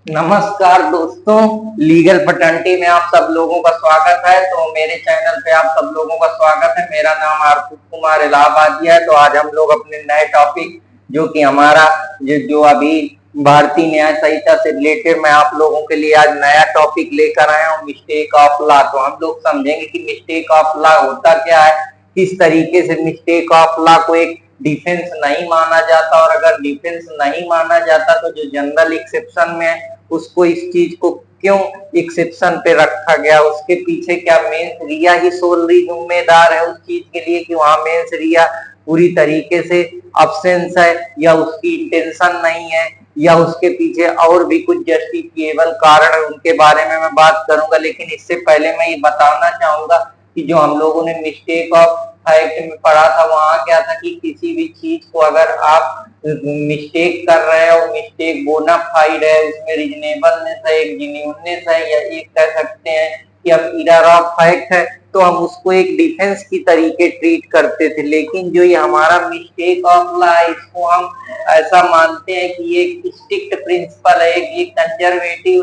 नमस्कार दोस्तों, लीगल फटंटी में आप सब लोगों का स्वागत है। तो मेरे चैनल पे आप सब लोगों का स्वागत है। मेरा नाम आरती कुमार इलाहाबादिया है। तो आज हम लोग अपने नए टॉपिक जो कि हमारा जो अभी भारतीय न्याय संहिता से रिलेटेड मैं आप लोगों के लिए आज नया टॉपिक लेकर आया हूँ, मिस्टेक ऑफ लॉ। तो हम लोग समझेंगे कि मिस्टेक ऑफ लॉ होता क्या है, किस तरीके से मिस्टेक ऑफ लॉ को एक डिफेंस नहीं माना जाता, और अगर डिफेंस नहीं माना जाता तो जो जनरल एक्सेप्शन में है उसको इस चीज को क्यों एक्सेप्शन पे रखा गया, उसके पीछे क्या मेंस रिया ही सोलली जिम्मेदार है उस चीज के लिए कि वहां मेंस रिया पूरी तरीके से अब्सेंस है, या उसकी इंटेंशन नहीं है, या उसके पीछे और भी कुछ जस्टिफिएबल कारण है, उनके बारे में मैं बात करूंगा। लेकिन इससे पहले मैं ये बताना चाहूंगा कि जो हम लोगों ने मिस्टेक ऑफ फैक्ट में पढ़ा था वहां क्या था कि किसी भी चीज को अगर आप मिस्टेक कर रहे हैं और मिस्टेक बोनाफाइड है, उसमें रीजनेबलनेस है, एक जेन्युइननेस है, या एक कह सकते हैं कि अब एरर ऑफ फैक्ट है, तो हम उसको एक डिफेंस की तरीके ट्रीट करते थे। लेकिन जो ये हमारा मिस्टेक ऑफ लॉ है, इसको हम ऐसा मानते हैं कि ये एक स्ट्रिक्ट प्रिंसिपल है, ये कंजर्वेटिव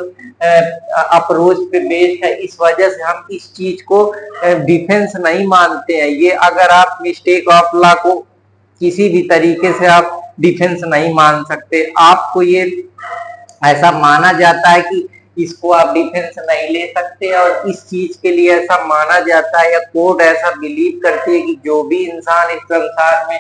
अप्रोच पे बेस्ड है। इस वजह से हम इस चीज को डिफेंस नहीं मानते हैं। ये अगर आप मिस्टेक ऑफ लॉ को किसी भी तरीके से आप डिफेंस नहीं मान सकते, आपको ये ऐसा माना जाता है कि इसको आप डिफेंस नहीं ले सकते, और इस चीज के लिए ऐसा माना जाता है या कोर्ट ऐसा बिलीव करती है कि जो भी इंसान इस संसार में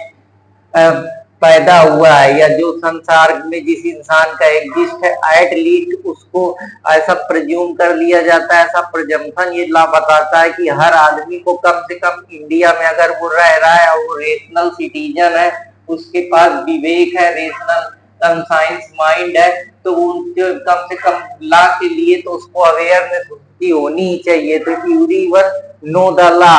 पैदा हुआ है, या जो संसार में जिस इंसान का एग्जिस्ट है, एट लीस्ट उसको ऐसा प्रज्यूम कर लिया जाता है, ऐसा प्रजम्पन ये ला बताता है कि हर आदमी को कम से कम इंडिया में अगर वो रह रहा है और वो रेशनल सिटीजन है, उसके पास विवेक है, रेशनल साइंस माइंड है, तो उनके कम से कम लॉ के लिए तो उसको अवेयरनेस उसकी होनी ही चाहिए। तो एवरीवन नो द लॉ,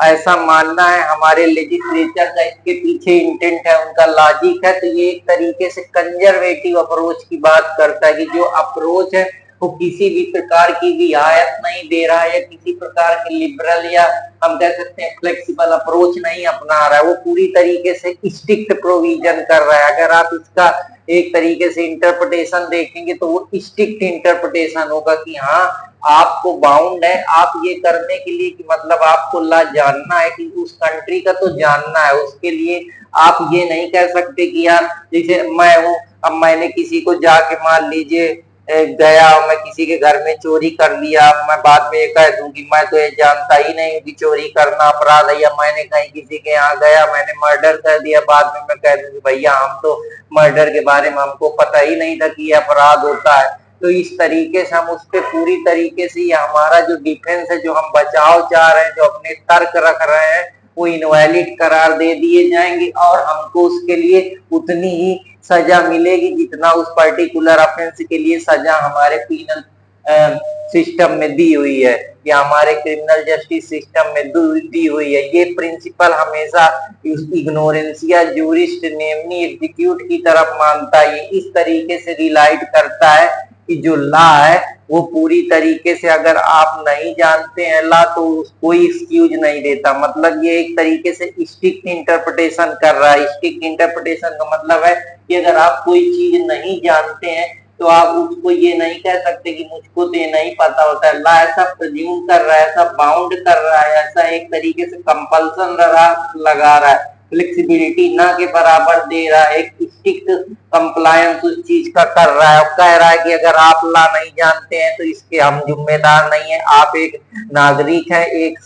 ऐसा मानना है हमारे लेजिस्लेचर का, इसके पीछे इंटेंट है, उनका लॉजिक है। तो ये एक तरीके से कंजर्वेटिव अप्रोच की बात करता है कि जो अप्रोच है वो किसी भी प्रकार की रियायत नहीं दे रहा है, या किसी प्रकार के लिबरल या हम कह सकते हैं फ्लेक्सिबल अप्रोच नहीं अपना रहा है, वो पूरी तरीके से स्ट्रिक्ट प्रोविजन कर रहा है। अगर आप इसका एक तरीके से इंटरप्रिटेशन देखेंगे तो वो स्ट्रिक्ट इंटरप्रिटेशन होगा कि हाँ आपको बाउंड है, आप ये करने के लिए कि मतलब आपको ला जानना है कि उस कंट्री का तो जानना है, उसके लिए आप ये नहीं कह सकते कि यार जैसे मैं हूँ, अब मैंने किसी को जाके मान लीजिए गया और मैं किसी के घर में चोरी कर लिया, मैं बाद में ये कह दूं कि मैं तो ये जानता ही नहीं कि चोरी करना अपराध है, या मैंने कहीं किसी के यहाँ गया मैंने मर्डर कर दिया, बाद में मैं कह दूं कि भैया हम तो मर्डर के बारे में हमको पता ही नहीं था कि ये अपराध होता है। तो इस तरीके से हम उस पर पूरी तरीके से ये हमारा जो डिफेंस है, जो हम बचाव चाह रहे हैं, जो अपने तर्क रख रहे हैं, वो इनवैलिड करार दे दिए जाएंगे, और हमको उसके लिए उतनी ही सजा मिलेगी जितना उस पर्टिकुलर ऑफेंस के लिए सजा हमारे पीनल सिस्टम में दी हुई है, या हमारे क्रिमिनल जस्टिस सिस्टम में दी हुई है। ये प्रिंसिपल हमेशा इग्नोरेंसिया जूरिस्ट नेमनी एग्जीक्यूट की तरफ मानता है। इस तरीके से रिलाइट करता है कि जो लॉ है वो पूरी तरीके से अगर आप नहीं जानते हैं लॉ तो कोई एक्सक्यूज नहीं देता। मतलब ये एक तरीके से स्ट्रिक्ट इंटरप्रिटेशन कर रहा है। स्ट्रिक्ट इंटरप्रिटेशन का मतलब है कि अगर आप कोई चीज नहीं जानते हैं तो आप उसको ये नहीं कह सकते कि मुझको तो ये नहीं पता होता है। लॉ ऐसा प्रेज्यूम कर रहा है, ऐसा बाउंड कर रहा है, ऐसा एक तरीके से कंपल्सन लगा रहा है, फ्लेक्सिबिलिटी ना के बराबर दे रहा है, एक स्ट्रिक्ट कंप्लायंस उस चीज का कर रहा है, और कह रहा है कि अगर आप लॉ नहीं जानते हैं तो इसके हम जिम्मेदार नहीं है। आप एक नागरिक है, एक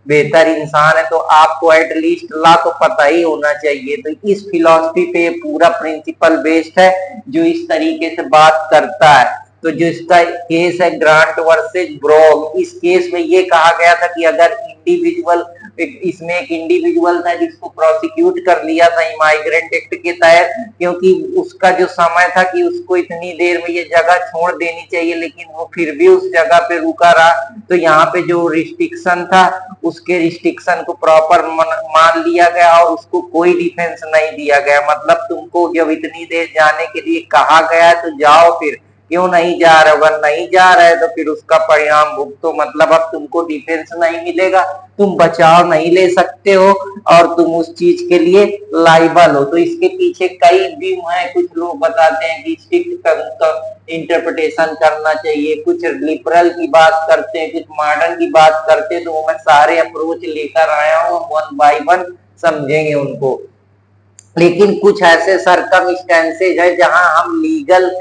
बेहतर इंसान है, तो आपको एटलीस्ट लॉ तो पता ही होना चाहिए। तो इस फिलॉसफी पे पूरा प्रिंसिपल बेस्ड है जो इस तरीके से बात करता है। तो जो इसका केस है ग्रांट वर्सेस ब्रॉग, इस केस में ये कहा गया था कि अगर इंडिविजुअल, इसमें एक इंडिविजुअल था जिसको प्रोसिक्यूट कर लिया था इमाइग्रेंट एक्ट के तहत, क्योंकि उसका जो समय था कि उसको इतनी देर में ये जगह छोड़ देनी चाहिए, लेकिन वो फिर भी उस जगह पे रुका रहा। तो यहाँ पे जो रिस्ट्रिक्शन था उसके रिस्ट्रिक्शन को प्रॉपर मान लिया गया और उसको कोई डिफेंस नहीं दिया गया। मतलब तुमको जब इतनी देर जाने के लिए कहा गया है तो जाओ, फिर क्यों नहीं जा रहे? अगर नहीं जा रहे तो फिर उसका परिणाम भुगतो, मतलब अब तुमको डिफेंस नहीं मिलेगा, तुम बचाव नहीं ले सकते हो और तुम उस चीज के लिए लाइबल हो। तो इसके पीछे कई व्यू हैं। कुछ लोग बताते हैं कि स्ट्रिक्ट इंटरप्रिटेशन करना चाहिए, कुछ लिबरल की बात करते हैं, कुछ मॉडर्न की बात करते हैं। तो वो मैं सारे अप्रोच लेकर आया हूँ, वन बाय वन समझेंगे उनको। लेकिन कुछ ऐसे सरकमस्टेंसेज है जहां हम लीगल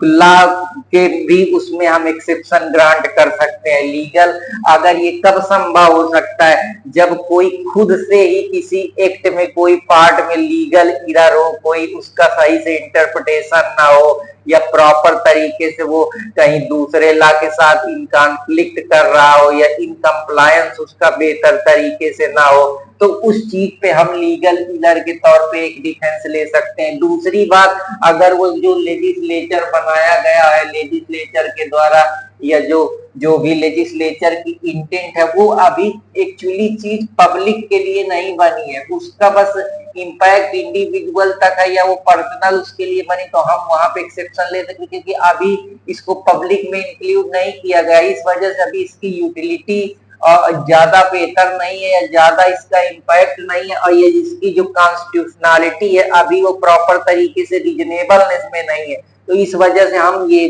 लॉ के भी उसमें हम एक्सेप्शन ग्रांट कर सकते हैं। लीगल अगर ये कब संभव हो सकता है? जब कोई खुद से ही किसी एक्ट में कोई पार्ट में लीगल एरर हो, कोई उसका सही से इंटरप्रिटेशन ना हो या प्रॉपर तरीके से वो कहीं दूसरे लॉ के साथ इन कॉन्फ्लिक्ट कर रहा हो या इन कंप्लायंस उसका बेहतर तरीके से ना हो, तो उस चीज पे हम लीगल एरर के तौर पे एक डिफेंस ले सकते हैं। दूसरी बात, अगर वो जो लेजिस्लेचर बनाया गया है, लेजिस्लेचर के द्वारा या जो भी लेजिस्लेचर की इंटेंट है, वो अभी एक्चुअली चीज पब्लिक के लिए नहीं बनी है, उसका बस इम्पैक्ट इंडिविजुअल तक है या वो पर्सनल उसके लिए बनी, तो हम वहां पे एक्सेप्शन ले सकते, क्योंकि अभी इसको पब्लिक में इंक्लूड नहीं किया गया। इस वजह से अभी इसकी यूटिलिटी ज्यादा बेहतर नहीं है या ज्यादा इसका इम्पैक्ट नहीं है, और ये इसकी जो कॉन्स्टिट्यूशनलिटी है अभी वो प्रॉपर तरीके से रीजनेबलनेस में नहीं है। तो इस वजह से हम ये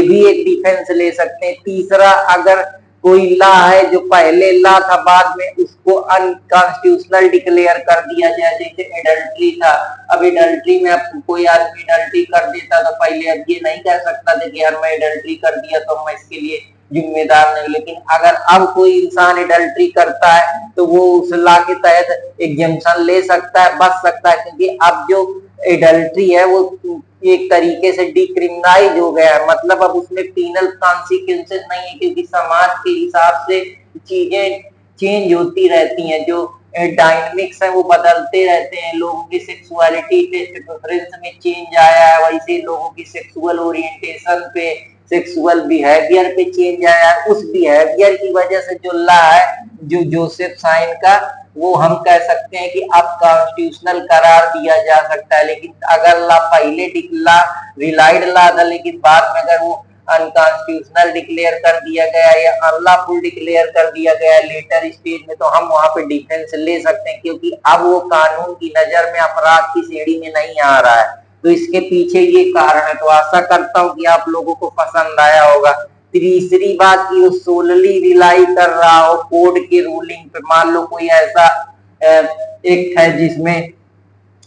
भी एक डिफेंस ले सकते हैं। तीसरा, अगर कोई लॉ है जो पहले लॉ था, बाद में उसको अनकॉन्स्टिट्यूशनल डिक्लेयर कर दिया जाए, जैसे एडल्ट्री था। अब एडल्ट्री में अब कोई आदमी एडल्ट्री कर देता तो पहले अब ये नहीं कह सकता था कि यार मैं एडल्ट्री कर दिया तो मैं इसके लिए जिम्मेदार नहीं। लेकिन अगर अब कोई इंसान एडल्ट्री करता है तो वो उस लॉ के तहत एग्जेम्पशन ले सकता है, बच सकता है, क्योंकि अब जो एडल्ट्री है वो एक तरीके से डिक्रिमिनाइज हो गया है। मतलब अब उसमें पीनल कॉन्सिक्वेंसेस नहीं है, क्योंकि समाज के हिसाब से चीजें चेंज होती रहती हैं, जो डायनेमिक्स है वो बदलते रहते हैं। लोगों की सेक्सुअलिटी टेस्ट प्रेफरेंस में चेंज आया है, वैसे लोगों की सेक्सुअल ओरिएंटेशन पे, सेक्सुअल बिहेवियर पे चेंज आया है। उस बिहेवियर की वजह से जो लॉ है, जो जोसेफ साइन का, वो हम कह सकते हैं कि अब कॉन्स्टिट्यूशनल करार दिया जा सकता है। लेकिन अगर लॉ पहले रिलाइड लॉ था, लेकिन बाद में अगर वो अनकॉन्स्टिट्यूशनल डिक्लेयर कर दिया गया या अनलॉफुल डिक्लेयर कर दिया गया लेटर स्टेज में, तो हम वहां पे डिफेंस ले सकते हैं, क्योंकि अब वो कानून की नजर में अपराध की श्रेणी में नहीं आ रहा है। तो इसके पीछे ये कारण है। तो आशा करता हूँ कि आप लोगों को पसंद आया होगा। तीसरी बात की वो सोलली रिलाई कर रहा हो कोर्ट की रूलिंग पे। मान लो कोई ऐसा एक्ट है जिसमें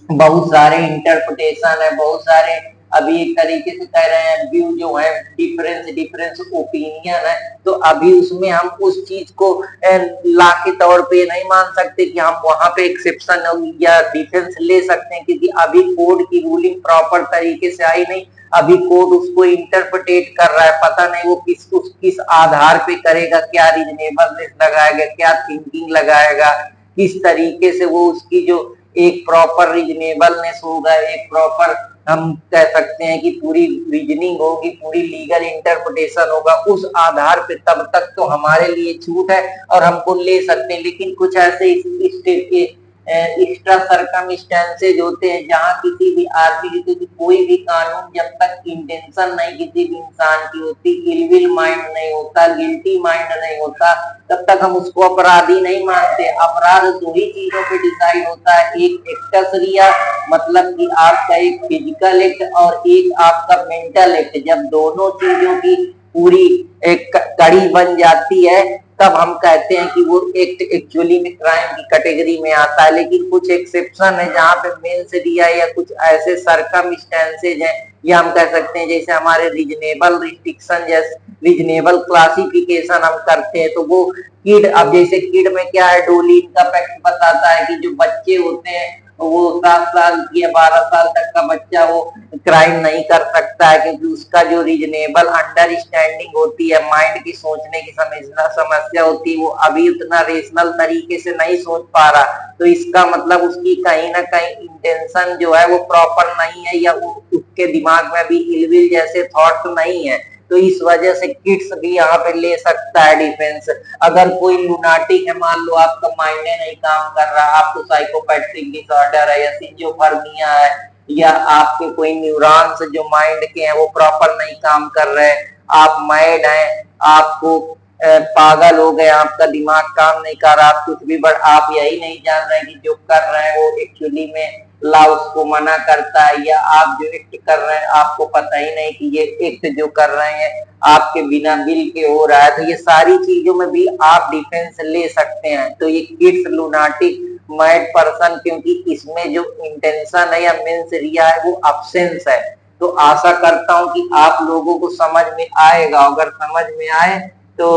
बहुत सारे इंटरप्रिटेशन है, बहुत सारे अभी एक तरीके से कह रहे हैं व्यू जो है, डिफरेंस ओपिनियन है, तो अभी उसमें हम उस चीज को ला के तौर पे नहीं मान सकते कि हम वहां पे एक्सेप्शन या डिफेंस ले सकते हैं, क्योंकि अभी कोर्ट की रूलिंग प्रॉपर तरीके से आई नहीं। अभी कोर्ट उसको इंटरप्रिटेट कर रहा है, पता नहीं वो किस आधार पे करेगा, क्या रीजनेबलनेस लगाएगा, क्या थिंकिंग लगाएगा, किस तरीके से वो उसकी जो एक प्रॉपर रीजनेबलनेस होगा, एक प्रॉपर हम कह सकते हैं कि पूरी रीजनिंग होगी, पूरी लीगल इंटरप्रिटेशन होगा, उस आधार पे तब तक तो हमारे लिए छूट है और हमको ले सकते हैं। लेकिन कुछ ऐसे स्टेट के एक्स्ट्रा सरकमस्टेंसेज होते हैं जहां किसी भी आदमी की कोई भी कानून, जब तक इंटेंशन नहीं किसी भी इंसान की होती, इलविल माइंड नहीं होता, गिल्टी माइंड नहीं होता, तब तक हम उसको अपराधी नहीं मानते। अपराध दो ही चीजों पे डिसाइड होता है, एक एक्टस रिया, मतलब कि आपका एक फिजिकल एक्ट, और एक आपका मेंटल एक्ट। जब दोनों चीजों की पूरी एक कड़ी बन जाती है, तब हम कहते हैं कि वो एक्ट एक्चुअली में क्राइम की कैटेगरी में आता है। लेकिन कुछ एक्सेप्शन है जहां पे मेंस रिया या कुछ ऐसे सरकमस्टेंसेज हैं, या हम कह सकते हैं जैसे हमारे रीजनेबल रिस्ट्रिक्शन, जैसे रीजनेबल क्लासिफिकेशन हम करते हैं। तो वो किड, अब जैसे किड में क्या है, डोलिन का फैक्ट बताता है कि जो बच्चे होते हैं वो 7 साल या 12 साल तक का बच्चा वो क्राइम नहीं कर सकता है, क्योंकि उसका जो रीजनेबल अंडरस्टैंडिंग होती है, माइंड की सोचने की समस्या होती है, वो अभी उतना रेशनल तरीके से नहीं सोच पा रहा। तो इसका मतलब उसकी कहीं ना कहीं इंटेंशन जो है वो प्रॉपर नहीं है, या उसके दिमाग में भी इलविल जैसे थॉट्स नहीं है। तो इस वजह से किड्स भी यहाँ पे ले सकता है डिफेंस। अगर कोई लुनाटिक है, मान लो आपका माइंड नहीं काम कर रहा, आपको साइकोपैथिक डिसऑर्डर है या सिजोफ्रेनिया है या आपके कोई न्यूरॉन्स जो माइंड के हैं वो प्रॉपर नहीं काम कर रहे, आप मैड हैं, आपको पागल हो गए, आपका दिमाग काम नहीं कर रहा, आप कुछ भी, बट आप यही नहीं जान रहे कि जो कर रहे हैं वो एक्चुअली में ला उसको मना करता है, या आप जो एक्ट कर रहे हैं आपको पता ही नहीं कि ये एक्ट जो कर रहे हैं आपके बिना बिल के हो रहा है। तो ये सारी चीजों में भी आप डिफेंस ले सकते हैं। तो ये किड्स लूनाटिक मैड पर्सन, क्योंकि इसमें जो इंटेंशन है या मेंस रिया है वो अब्सेंस है। तो आशा करता हूं कि आप लोगों को समझ में आएगा। अगर समझ में आए तो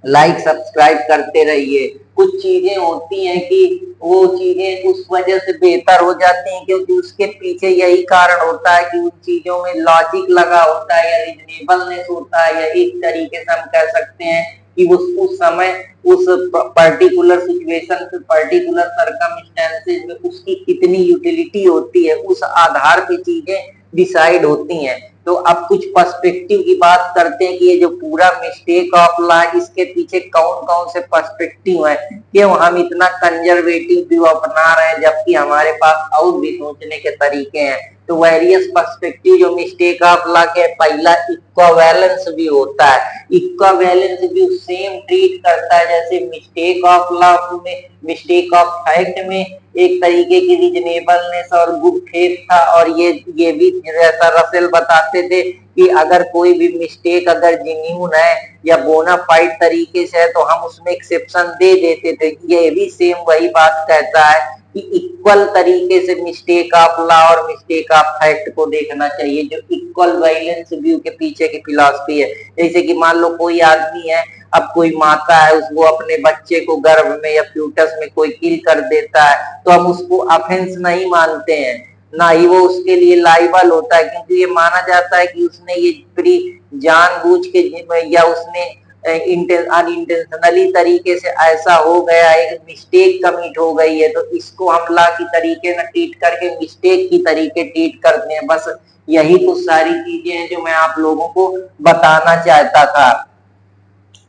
लाइक सब्सक्राइब करते रहिए। कुछ चीजें होती हैं कि वो चीजें उस वजह से बेहतर हो जाती हैं क्योंकि उसके पीछे यही कारण होता है कि उन चीजों में लॉजिक लगा होता है या रीजनेबलनेस होता है, या एक तरीके से हम कह सकते हैं कि उस समय उस पर्टिकुलर सिचुएशन पे पर्टिकुलर सर्कमस्टेंसेज में उसकी कितनी यूटिलिटी होती है, उस आधार पे चीजें डिसाइड होती हैं। तो अब कुछ पर्सपेक्टिव की बात करते हैं कि ये जो पूरा मिस्टेक ऑफ लॉ, इसके पीछे कौन कौन से पर्सपेक्टिव है, क्यों हम इतना कंजर्वेटिव व्यू अपना रहे हैं जबकि हमारे पास और भी सोचने के तरीके हैं। तो वेरियस पर्सपेक्टिव जो मिस्टेक ऑफ लॉ के, पहला इक्विवेलेंस व्यू होता है। इक्विवेलेंस व्यू सेम ट्रीट करता है जैसे मिस्टेक ऑफ लॉ में, मिस्टेक ऑफ फैक्ट में एक तरीके की रीजनेबलनेस और गुड फेथ था, और ये भी जैसा रसेल बताते थे कि अगर कोई भी मिस्टेक अगर जेन्युइन है या बोनाफाइड तरीके से है तो हम उसमें एक्सेप्शन दे देते थे। ये भी सेम वही बात कहता है कि इक्वल तरीके से मिस्टेक ऑफ लॉ और मिस्टेक ऑफ फैक्ट को देखना चाहिए, जो इक्वल वायलेंस व्यू के पीछे की फिलॉसफी है। जैसे कि मान लो कोई आदमी है, अब कोई माता है, उसको अपने बच्चे को गर्भ में या फ्यूटस में कोई किल कर देता है तो हम उसको ऑफेंस नहीं मानते हैं, ना ही वो उसके लिए लाइबल होता है, क्योंकि ये माना जाता है कि उसने ये पूरी जानबूझ के या उसने अनइंटेंशनली तरीके से ऐसा हो गया, एक मिस्टेक कमिट हो गई है, तो इसको हम लॉ की तरीके न ट्रीट करके मिस्टेक की तरीके ट्रीट करते हैं। बस यही कुछ सारी चीजें हैं जो मैं आप लोगों को बताना चाहता था।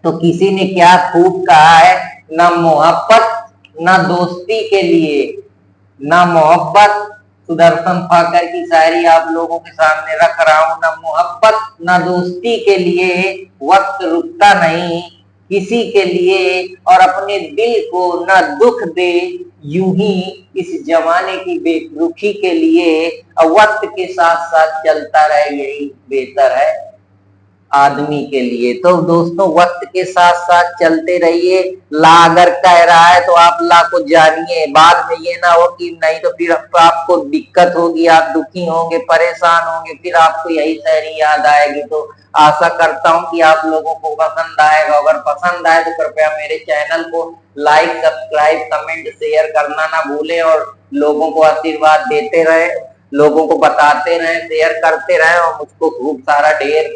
तो किसी ने क्या खूब कहा है, ना मोहब्बत ना दोस्ती के लिए, ना मोहब्बत, सुदर्शन फाकर की शायरी आप लोगों के सामने रख रहा हूं, ना मोहब्बत ना दोस्ती के लिए वक्त रुकता नहीं किसी के लिए, और अपने दिल को ना दुख दे यूं ही इस जमाने की बेरुखी के लिए, वक्त के साथ साथ चलता रहे यही बेहतर है आदमी के लिए। तो दोस्तों वक्त के साथ साथ चलते रहिए। ला अगर कह रहा है तो आप ला को जानिए, बाद में ये ना हो कि नहीं तो फिर आपको दिक्कत होगी, आप दुखी होंगे, परेशान होंगे, फिर आपको यही शायरी याद आएगी। तो आशा करता हूं कि आप लोगों को पसंद आएगा। अगर पसंद आए तो कृपया मेरे चैनल को लाइक सब्सक्राइब कमेंट शेयर करना ना भूलें, और लोगों को आशीर्वाद देते रहे, लोगों को बताते रहे, शेयर करते रहे, और मुझको खूब सारा ढेर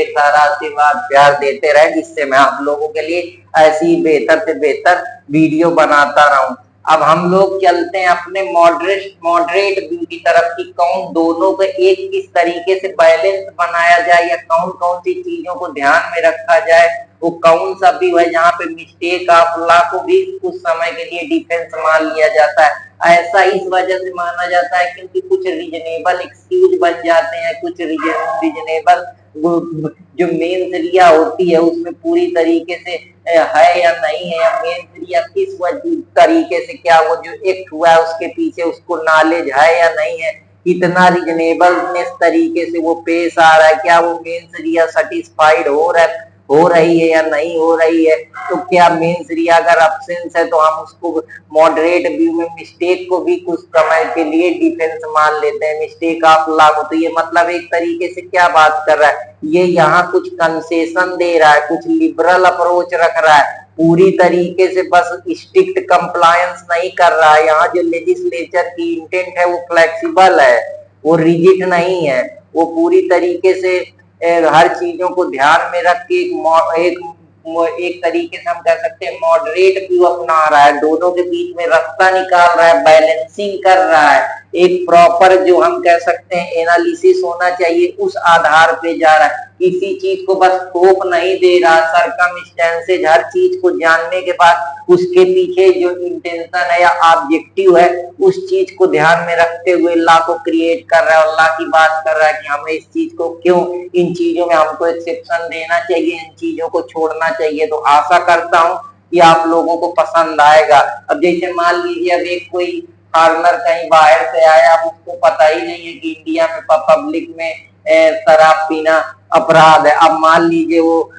सारा आशीर्वाद प्यार देते रहे, जिससे मैं आप लोगों के लिए ऐसी बेहतर से बेहतर वीडियो बनाता रहूं। अब हम लोग चलते हैं अपने मॉडरेट व्यू की तरफ की कौन दोनों को एक किस तरीके से बैलेंस बनाया जाए, या कौन कौन सी चीजों को ध्यान में रखा जाए, वो कौन सा व्यू है जहाँ पे मिस्टेक ऑफ लॉ को भी कुछ समय के लिए डिफेंस मान लिया जाता है। ऐसा इस वजह से माना जाता है क्योंकि कुछ रीजनेबल एक्सक्यूज बन जाते हैं, कुछ रीजनेबल जो मेन रिया होती है उसमें पूरी तरीके से है या नहीं है, या मेन रिया किस तरीके से, क्या वो जो एक्ट हुआ है उसके पीछे उसको नॉलेज है या नहीं है, कितना रीजनेबलनेस तरीके से वो पेश आ रहा है, क्या वो मेन रिया सेटिस्फाइड हो रही है या नहीं हो रही है। तो क्या मेंस रिया अगर अब्सेंस है तो हम उसको मॉडरेट व्यू में मिस्टेक को भी कुछ समय के लिए डिफेंस मान लेते हैं, मिस्टेक ऑफ लॉ को। तो ये मतलब एक तरीके से क्या बात कर रहा है, ये यहाँ कुछ कंसेशन दे रहा है, कुछ लिबरल अप्रोच रख रहा है, पूरी तरीके से बस स्ट्रिक्ट कंप्लायंस नहीं कर रहा है। यहाँ जो लेजिस्लेचर की इंटेंट है वो फ्लेक्सिबल है, वो रिजिड नहीं है, वो पूरी तरीके से हर चीजों को ध्यान में रख के एक तरीके से हम कह सकते हैं मॉडरेट व्यू अपना रहा है, दोनों के बीच में रास्ता निकाल रहा है, बैलेंसिंग कर रहा है, एक प्रॉपर जो हम कह सकते हैं एनालिसिस होना चाहिए उस आधार पे जा रहा है किसी चीज को बस थोप नहीं दे रहा, सरकमस्टेंसेज हर चीज को जानने के बाद उसके पीछे जो इंटेंशन है या ऑब्जेक्टिव है उस चीज को ध्यान में रखते हुए अल्लाह को क्रिएट कर रहा है, अल्लाह की बात कर रहा है कि हमें इस चीज को क्यों, इन चीजों में हमको एक्सेप्शन देना चाहिए, इन चीजों को छोड़ना चाहिए। तो आशा करता हूँ कि आप लोगों को पसंद आएगा। अब जैसे मान लीजिए अब एक कोई फॉरेनर कहीं बाहर से आया, अब उसको पता ही नहीं है कि इंडिया में पब्लिक में शराब पीना अपराध है। अब मान लीजिए वो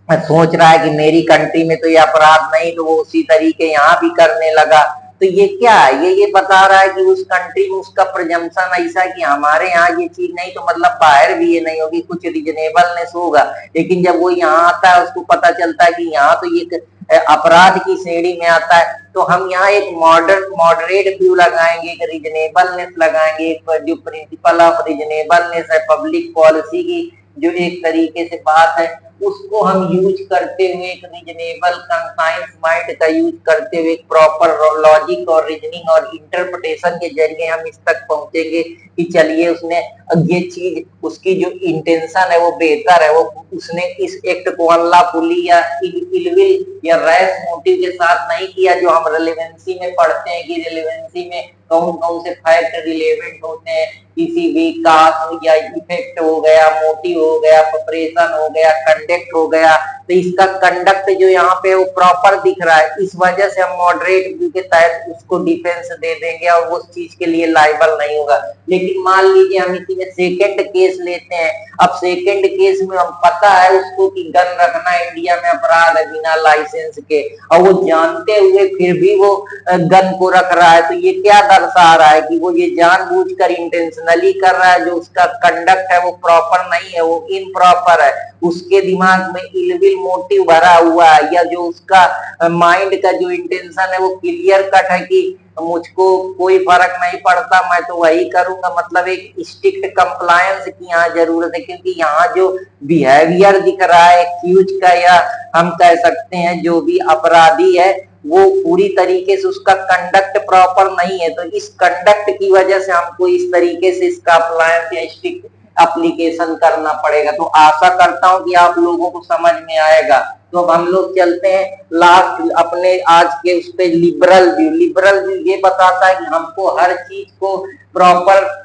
सोच रहा है कि मेरी कंट्री में तो ये अपराध नहीं, तो वो उसी तरीके यहाँ भी करने लगा। तो ये क्या है, ये बता रहा है कि उस कंट्री में उसका प्रजम्पशन ऐसा है कि हमारे यहाँ ये चीज नहीं, तो मतलब बाहर भी ये नहीं होगी, कुछ रीजनेबलनेस होगा। लेकिन जब वो यहाँ आता है उसको पता चलता है कि यहाँ तो ये अपराध की श्रेणी में आता है, तो हम यहाँ एक मॉडरेट व्यू लगाएंगे, एक रीजनेबलनेस लगाएंगे, एक जो प्रिंसिपल ऑफ रीजनेबलनेस है पब्लिक पॉलिसी की जो एक तरीके से बात है, उसको हम यूज करते हुए एक रीजनेबल कंसाइंस माइंड का यूज करते हुए एक प्रॉपर लॉजिक और रीजनिंग और इंटरप्रिटेशन के जरिए हम इस तक पहुंचेंगे कि चलिए उसने ये चीज, उसकी जो इंटेंशन है वो बेहतर है, वो उसने इस एक्ट को अनलॉफुली या इलविल या रैश मोटिव के साथ नहीं किया, जो हम रिलेवेंसी में पढ़ते हैं कि रिलेवेंसी में कौन कौन से फैक्ट रिलेवेंट होते हैं, किसी भी काज या इफेक्ट हो गया, मोटिव हो गया, प्रिपरेशन हो गया, कंडक्ट हो गया। तो इसका कंडक्ट जो यहाँ पे वो प्रॉपर दिख रहा है, इस वजह से हम मॉडरेट व्यू के तहत उसको डिफेंस दे देंगे और उस चीज के लिए लायबल नहीं होगा। लेकिन मान लीजिए हम इसी में सेकेंड केस लेते हैं। अब सेकेंड केस में हम पता है उसको कि गन रखना इंडिया में अपराध है बिना लाइसेंस के, और वो जानते हुए फिर भी वो गन को रख रहा है। तो ये क्या दर्शा रहा है कि वो ये जानबूझकर इंटेंशनली कर रहा है, जो उसका कंडक्ट है वो प्रॉपर नहीं है, वो इनप्रॉपर है, उसके दिमाग में इलविल मोटिव भरा हुआ है, या जो उसका माइंड का जो इंटेंशन है वो क्लियर कट है कि मुझको कोई फर्क नहीं पड़ता, मैं तो वही करूंगा। मतलब एक स्ट्रिक्ट कंप्लायंस की यहाँ जरूरत है, क्योंकि यहाँ जो बिहेवियर दिख रहा है एक्यूज का, या हम कह सकते हैं जो भी अपराधी है, वो पूरी तरीके से उसका कंडक्ट प्रॉपर नहीं है। तो इस कंडक्ट की वजह से हमको इस तरीके से इसका अप्लायंस या स्ट्रिक्ट एप्लीकेशन करना पड़ेगा। तो आशा करता हूं कि आप लोगों को समझ में आएगा। तो अब हम लोग चलते हैं लास्ट अपने आज के उस पे लिबरल व्यू ये बताता है कि हमको हर चीज को प्रॉपर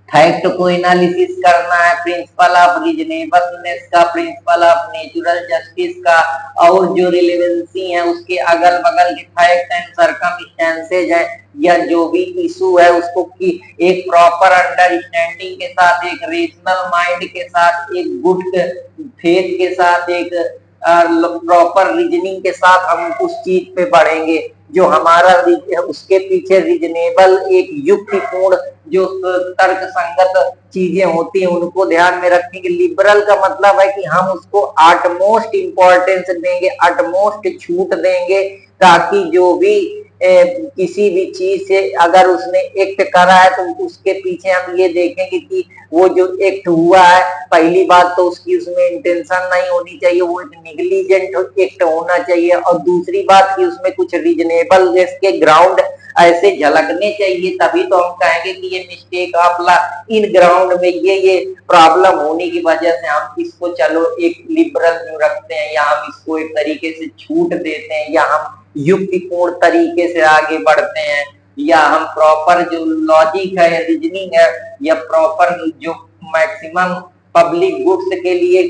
फैक्ट को एनालिसिस करना है, प्रिंसिपल ऑफ रीजनेबलनेस का, प्रिंसिपल ऑफ नेचुरल जस्टिस का, और जो रिलेवेंसी है उसके अगल बगल के फैक्ट एंड सर्कमस्टेंसेज है, या जो भी इशू है उसको की एक प्रॉपर अंडरस्टैंडिंग के साथ, एक रेशनल माइंड के साथ, एक गुड फेथ के साथ, एक प्रॉपर रीजनिंग के साथ हम उस चीज पे बढ़ेंगे जो हमारा उसके पीछे रीजनेबल एक युक्तिपूर्ण जो तर्क संगत चीजें होती हैं उनको ध्यान में रखेंगे। लिबरल का मतलब है कि हम उसको अटमोस्ट इंपॉर्टेंस देंगे, अटमोस्ट छूट देंगे, ताकि जो भी किसी भी चीज से अगर उसने एक्ट करा है तो उसके पीछे हम ये देखेंगे कि वो जो एक्ट हुआ है, पहली बात तो उसकी उसमें इंटेंशन नहीं होनी चाहिए, वो एक निगलिजेंट एक्ट होना चाहिए, और दूसरी बात कि उसमें कुछ रीजनेबलनेस के ग्राउंड ऐसे झलकने चाहिए, तभी तो हम कहेंगे कि ये मिस्टेक आपला इन ग्राउंड में ये प्रॉब्लम होने की वजह से हम इसको चलो एक लिबरल व्यू रखते हैं, या हम इसको एक तरीके से छूट देते हैं, या हम युक्तिपूर्ण तरीके से आगे बढ़ते हैं, या हम प्रॉपर जो लॉजिक है, रीजनिंग है, या प्रॉपर जो मैक्सिमम पब्लिक गुड्स के लिए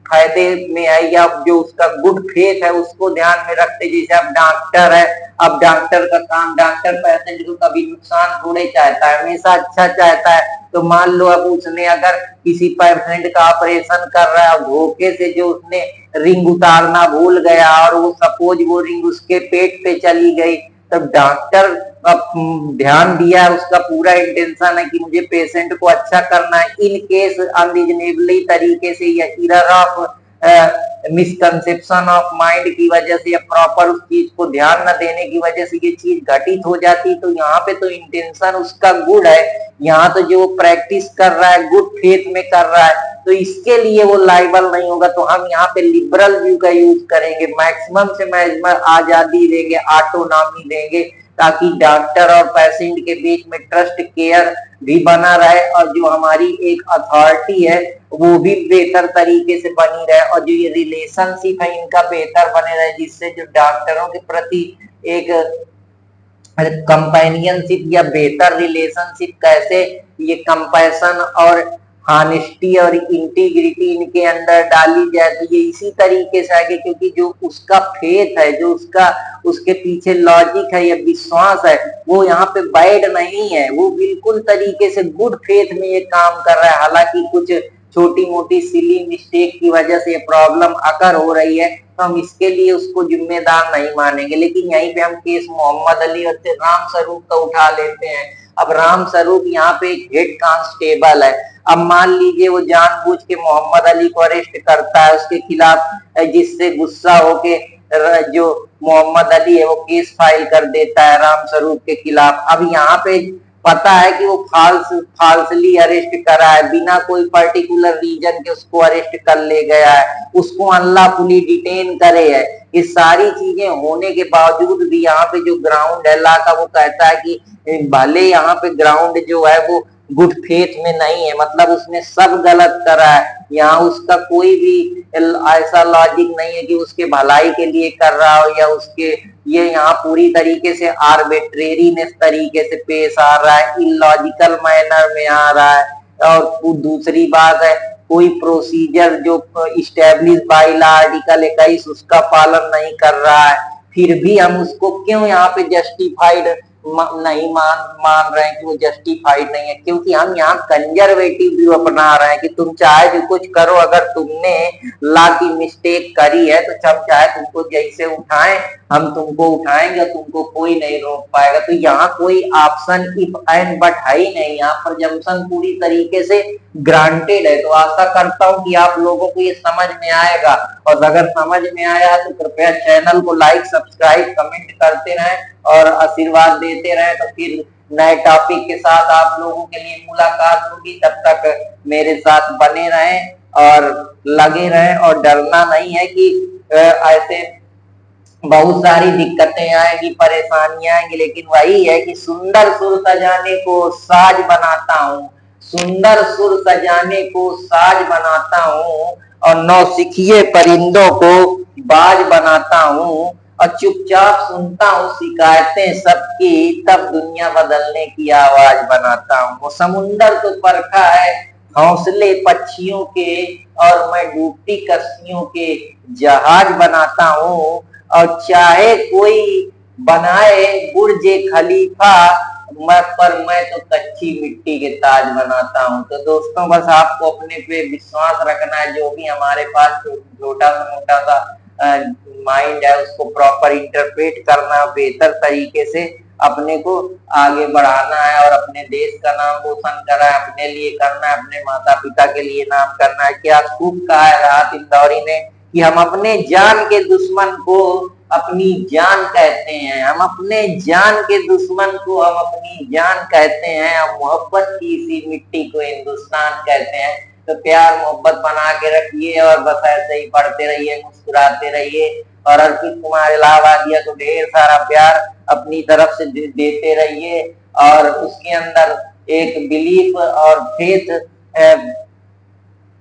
फायदे में है, या जो उसका गुड फेथ है उसको ध्यान में रखते। जैसे अब डॉक्टर है, अब डॉक्टर का काम, डॉक्टर पेशेंट को कभी नुकसान थोड़े चाहता है, हमेशा अच्छा चाहता है। तो मान लो अब उसने अगर किसी पेशेंट का ऑपरेशन कर रहा है, धोखे से जो उसने रिंग उतारना भूल गया और वो सपोज वो रिंग उसके पेट पे चली गई, तब डॉक्टर ध्यान दिया, उसका पूरा इंटेंशन है कि मुझे पेशेंट को अच्छा करना है, इन केस अनरीजनेबली तरीके से या error of misconception of mind की वजह से या प्रॉपर उस चीज को ध्यान न देने की वजह से ये चीज घटित हो जाती। तो यहाँ पे तो इंटेंशन उसका गुड है, यहाँ तो जो प्रैक्टिस कर रहा है गुड फेथ में कर रहा है, तो इसके लिए वो लायबल नहीं होगा। तो हम यहाँ पे लिबरल व्यू का यूज करेंगे, मैक्सिमम से मैक्सिमम आजादी देंगे, ऑटोनॉमी देंगे, ताकि डॉक्टर और पेशेंट के बीच में ट्रस्ट केयर भी बना रहे और जो हमारी एक अथॉरिटी है वो भी बेहतर तरीके से बनी रहे और जो ये रिलेशनशिप है इनका बेहतर बने रहे, जिससे जो डॉक्टरों के प्रति एक कंपेनियनशिप या बेहतर रिलेशनशिप कैसे ये कंपैशन और हॉनेस्टी और इंटीग्रिटी इनके अंदर डाली जाए, तो ये इसी तरीके से आगे, क्योंकि जो उसका फेथ है, जो उसका उसके पीछे लॉजिक है या विश्वास है, वो यहाँ पे बैड नहीं है, वो बिल्कुल तरीके से गुड फेथ में ये काम कर रहा है। हालांकि कुछ छोटी मोटी सिली मिस्टेक की वजह से ये प्रॉब्लम अकर हो रही है, तो हम इसके लिए उसको जिम्मेदार नहीं मानेंगे। लेकिन यहीं पे हम केस मोहम्मद अली और राम स्वरूप का उठा लेते हैं। अब राम स्वरूप यहाँ पे एक हेड कांस्टेबल है। अब मान लीजिए वो जानबूझ के मोहम्मद अली को अरेस्ट करता है उसके खिलाफ, जिससे गुस्सा होके जो मोहम्मद अली है वो केस फाइल कर देता है राम स्वरूप के खिलाफ। अब यहाँ पे पता है कि वो फाल्सली अरेस्ट करा है, बिना कोई पर्टिकुलर रीजन के उसको अरेस्ट कर ले गया है, उसको अनलॉफुली डिटेन करे है। ये सारी चीजें होने के बावजूद भी यहाँ पे जो ग्राउंड है ला का, वो कहता है कि भले यहाँ पे ग्राउंड जो है वो गुड फेथ में नहीं है, मतलब उसने सब गलत करा है, यहाँ उसका कोई भी ऐसा लॉजिक नहीं है कि उसके भलाई के लिए कर रहा हो या उसके, ये यहाँ पूरी तरीके से आर्बिट्रेरीनेस तरीके से पेश आ रहा है, इलॉजिकल मैनर में आ रहा है। और दूसरी बात है, कोई प्रोसीजर जो इस्टेब्लिश बाय लॉ आर्टिकल 21 उसका पालन नहीं कर रहा है, फिर भी हम उसको क्यों यहाँ पे जस्टिफाइड नहीं मान रहे हैं कि वो जस्टिफाइड नहीं है, क्योंकि हम यहाँ कंजर्वेटिव व्यू अपना रहे हैं कि तुम चाहे जो कुछ करो, अगर तुमने लॉ की मिस्टेक करी है तो हम चाहे तुमको जैसे उठाएं हम तुमको उठाएंगे, तुमको कोई नहीं रोक पाएगा। तो यहाँ कोई ऑप्शन इफ एंड बट है ही नहीं, यहाँ पर जम्पशन पूरी तरीके से ग्रांटेड है। तो आशा करता हूँ कि आप लोगों को ये समझ में आएगा, और अगर समझ में आया तो कृपया चैनल को लाइक सब्सक्राइब कमेंट करते रहें और आशीर्वाद देते रहें। तो फिर नए टॉपिक के साथ आप लोगों के लिए मुलाकात होगी, तब तक मेरे साथ बने रहें और लगे रहें, और डरना नहीं है कि ऐसे बहुत सारी दिक्कतें आएंगी, परेशानियां आएंगी, लेकिन वही है कि सुंदर सुर सजाने को साज बनाता हूँ, सुंदर सुर सजाने को साज बनाता हूँ, और नौसिखिए परिंदों को बाज बनाता हूँ, और चुपचाप सुनता हूँ शिकायतें सबकी, तब दुनिया बदलने की आवाज बनाता हूँ। वो समुंदर तो परखा है हौसले पक्षियों के, और मैं डूबती कश्तियों के जहाज बनाता हूँ, और चाहे कोई बनाए बुर्जे खलीफा, मैं तो कच्ची मिट्टी के ताज बनाता हूँ। तो दोस्तों बस आपको अपने पे विश्वास रखना है, जो भी हमारे पास छोटा सा मोटा सा माइंड है उसको प्रॉपर इंटरप्रेट करना, बेहतर तरीके से अपने को आगे बढ़ाना है, और अपने देश का नाम रोशन करना है, अपने लिए करना है, अपने माता पिता के लिए नाम करना है। क्या खूब कहा है राहत इंदौरी ने कि हम अपने जान के दुश्मन को अपनी जान कहते हैं, हम अपने जान के दुश्मन को हम अपनी जान कहते हैं, हम मोहब्बत की इसी मिट्टी को हिंदुस्तान कहते हैं। तो प्यार मोहब्बत बना के रखिए, और बस ऐसे ही पढ़ते रहिए, मुस्कुराते रहिए, और अर्पित कुमार इलाहाबादिया को ढेर सारा प्यार अपनी तरफ से देते रहिए, और उसके अंदर एक बिलीफ और फेथ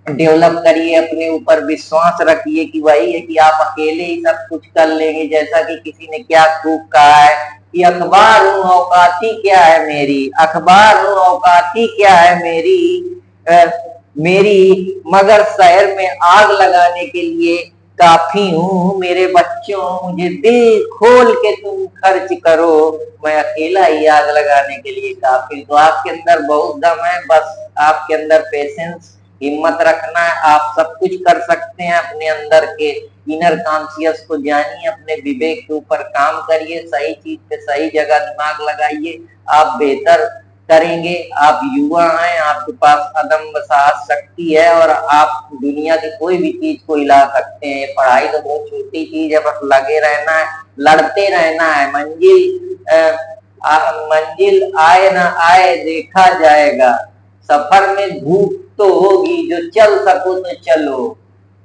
डेवलप करिए, अपने ऊपर विश्वास रखिए कि वही है कि आप अकेले ही सब कुछ कर लेंगे। जैसा कि किसी ने क्या खूब कहा है कि अखबार हूँ औकाती क्या है मेरी, अखबार हूँ औकाती क्या है मेरी, मगर शहर में आग लगाने के लिए काफी हूँ। मेरे बच्चों मुझे दिल खोल के तुम खर्च करो, मैं अकेला ही आग लगाने के लिए काफी। तो आपके अंदर बहुत दम है, बस आपके अंदर पेशेंस हिम्मत रखना है, आप सब कुछ कर सकते हैं। अपने अंदर के इनर कॉन्शियस को जानिए, अपने विवेक के ऊपर काम करिए, सही चीज पे सही जगह दिमाग लगाइए, आप बेहतर करेंगे। आप युवा हैं, आपके पास अदम्य साहस शक्ति है, और आप दुनिया की कोई भी चीज को हिला सकते हैं। पढ़ाई तो बहुत छोटी चीज है, बस लगे रहना है, लड़ते रहना है। मंजिल आए ना आए देखा जाएगा, सफर में धूप तो होगी, जो चल सको तो चलो,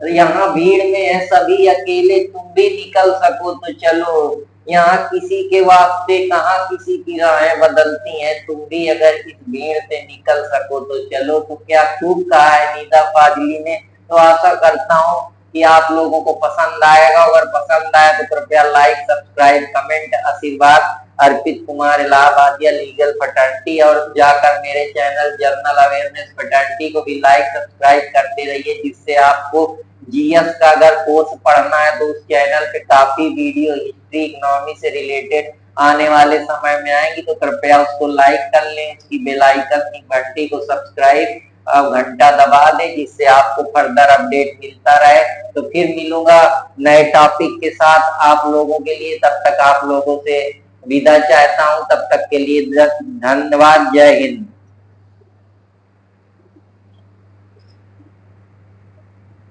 यहाँ भीड़ में है सभी अकेले, तुम भी निकल सको तो चलो। यहाँ किसी के वास्ते कहाँ किसी की राहें बदलती हैं, तुम भी अगर इस भीड़ से निकल सको तो चलो। तो क्या खूब कहा है निदा फाजली ने। तो आशा करता हूँ कि आप लोगों को पसंद आएगा। अगर पसंद आए तो कृपया लाइक, सब्सक्राइब, कमेंट, आशीर्वाद। अर्पित कुमार इलाहाबादिया लीगल फैटर्निटी, और जाकर मेरे चैनल जर्नल अवेयरनेस फैटर्निटी को भी लाइक सब्सक्राइब करते रहिए, जिससे आपको जीएस का अगर कोर्स पढ़ना है तो उस चैनल पे काफी वीडियो हिस्ट्री, इकोनॉमी से रिलेटेड आने वाले समय में आएंगी। तो कृपया उसको लाइक कर लें, उसकी बेल आइकन की घंटी को सब्सक्राइब घंटा दबा दें, जिससे आपको फर्दर अपडेट मिलता रहे। तो फिर मिलूंगा नए टॉपिक के साथ आप लोगों के लिए। तब तक आप लोगों से विदा चाहता हूं। तब तक के लिए धन्यवाद। जय हिंद।